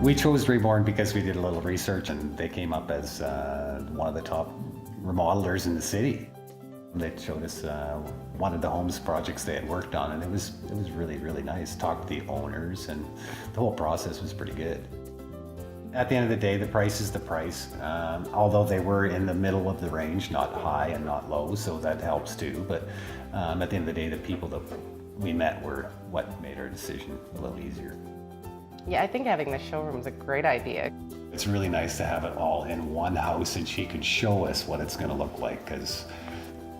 We chose Reborn because we did a little research and they came up as one of the top remodelers in the city. They showed us one of the homes projects they had worked on, and it was really, really nice. Talked to the owners, and the whole process was pretty good. At the end of the day, the price is the price. Although they were in the middle of the range, not high and not low, so that helps too. But at the end of the day, the people that we met were what made our decision a little easier. Yeah, I think having the showroom is a great idea. It's really nice to have it all in one house, and she can show us what it's going to look like, because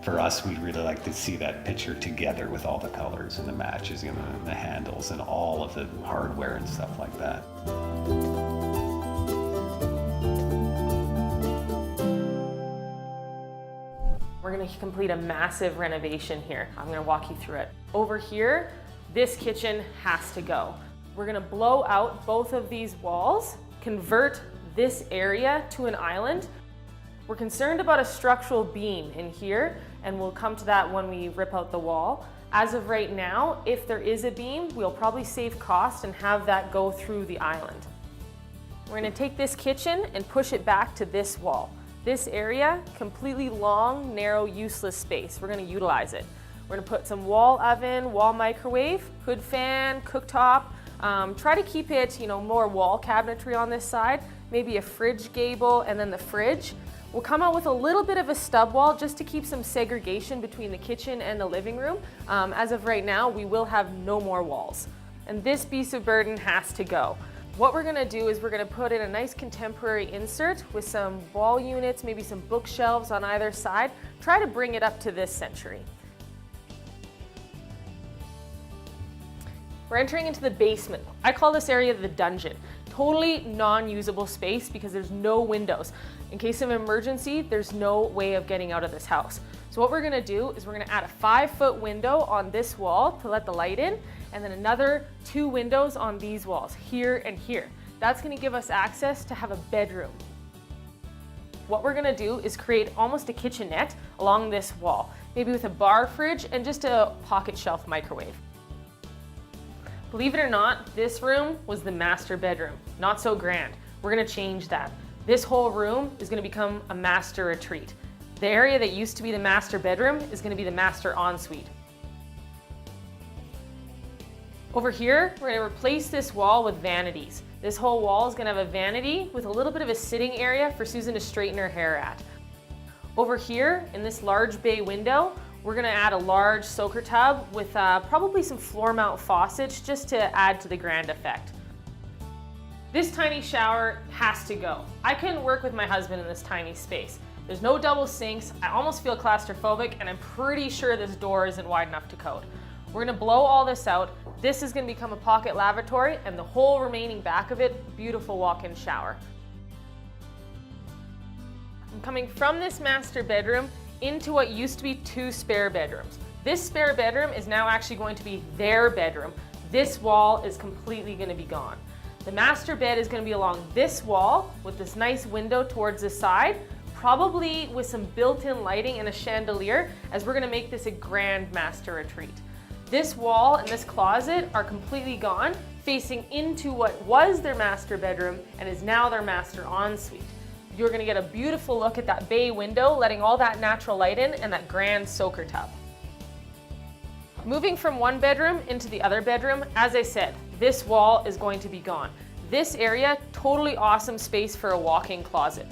for us, we'd really like to see that picture together with all the colors and the matches and the handles and all of the hardware and stuff like that. We're going to complete a massive renovation here. I'm going to walk you through it. Over here, this kitchen has to go. We're going to blow out both of these walls, convert this area to an island. We're concerned about a structural beam in here, and we'll come to that when we rip out the wall. As of right now, if there is a beam, we'll probably save cost and have that go through the island. We're going to take this kitchen and push it back to this wall. This area, completely long, narrow, useless space. We're going to utilize it. We're going to put some wall oven, wall microwave, hood fan, cooktop. Try to keep it, more wall cabinetry on this side, maybe a fridge gable, and then the fridge. We'll come out with a little bit of a stub wall just to keep some segregation between the kitchen and the living room. As of right now, we will have no more walls. And this beast of burden has to go. What we're gonna do is we're gonna put in a nice contemporary insert with some wall units, maybe some bookshelves on either side. Try to bring it up to this century. We're entering into the basement. I call this area the dungeon. Totally non-usable space because there's no windows. In case of emergency, there's no way of getting out of this house. So what we're gonna do is we're gonna add a 5-foot window on this wall to let the light in, and then another 2 windows on these walls, here and here. That's gonna give us access to have a bedroom. What we're gonna do is create almost a kitchenette along this wall, maybe with a bar fridge and just a pocket shelf microwave. Believe it or not, this room was the master bedroom. Not so grand. We're gonna change that. This whole room is gonna become a master retreat. The area that used to be the master bedroom is gonna be the master ensuite. Over here, we're gonna replace this wall with vanities. This whole wall is gonna have a vanity with a little bit of a sitting area for Susan to straighten her hair at. Over here, in this large bay window, we're gonna add a large soaker tub with probably some floor mount faucets just to add to the grand effect. This tiny shower has to go. I couldn't work with my husband in this tiny space. There's no double sinks. I almost feel claustrophobic, and I'm pretty sure this door isn't wide enough to code. We're gonna blow all this out. This is gonna become a pocket lavatory, and the whole remaining back of it, beautiful walk-in shower. I'm coming from this master bedroom into what used to be 2 spare bedrooms. This spare bedroom is now actually going to be their bedroom. This wall is completely gonna be gone. The master bed is gonna be along this wall with this nice window towards the side, probably with some built-in lighting and a chandelier, as we're gonna make this a grand master retreat. This wall and this closet are completely gone, facing into what was their master bedroom and is now their master ensuite. You're gonna get a beautiful look at that bay window, letting all that natural light in, and that grand soaker tub. Moving from one bedroom into the other bedroom, as I said, this wall is going to be gone. This area, totally awesome space for a walk-in closet.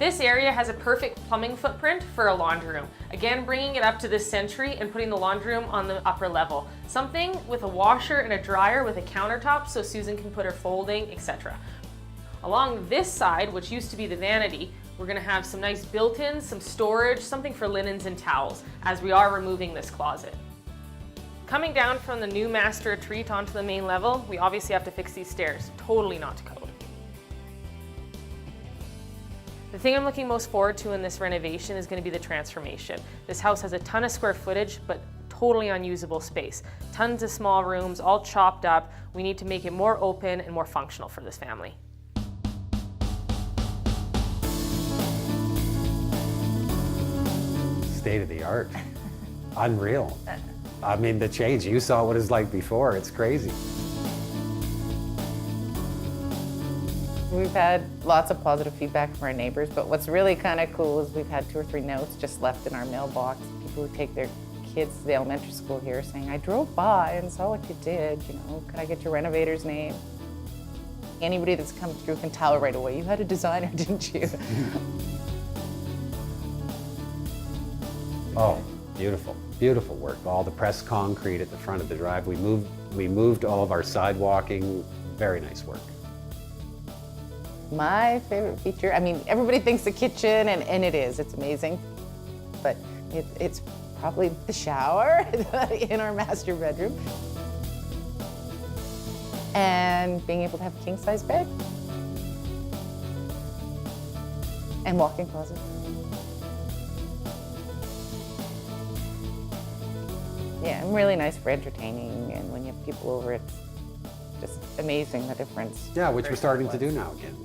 This area has a perfect plumbing footprint for a laundry room. Again, bringing it up to this century and putting the laundry room on the upper level. Something with a washer and a dryer with a countertop so Susan can put her folding, etc. Along this side, which used to be the vanity, we're gonna have some nice built-ins, some storage, something for linens and towels, as we are removing this closet. Coming down from the new master retreat onto the main level, we obviously have to fix these stairs, totally not to code. The thing I'm looking most forward to in this renovation is gonna be the transformation. This house has a ton of square footage, but totally unusable space. Tons of small rooms, all chopped up. We need to make it more open and more functional for this family. State of the art. Unreal. I mean, the change, you saw what it's like before, it's crazy. We've had lots of positive feedback from our neighbors, but what's really kind of cool is we've had 2 or 3 notes just left in our mailbox. People who take their kids to the elementary school here saying, I drove by and saw what you did, you know, can I get your renovator's name? Anybody that's come through can tell right away, you had a designer, didn't you? Oh, beautiful, beautiful work. All the pressed concrete at the front of the drive. We moved all of our sidewalking. Very nice work. My favorite feature, I mean, everybody thinks the kitchen, and it is, it's amazing, but it's probably the shower in our master bedroom. And being able to have a king-size bed. And walk-in closet. Yeah, and really nice for entertaining, and when you have people over, it's just amazing the difference. Yeah, which we're starting to do now again.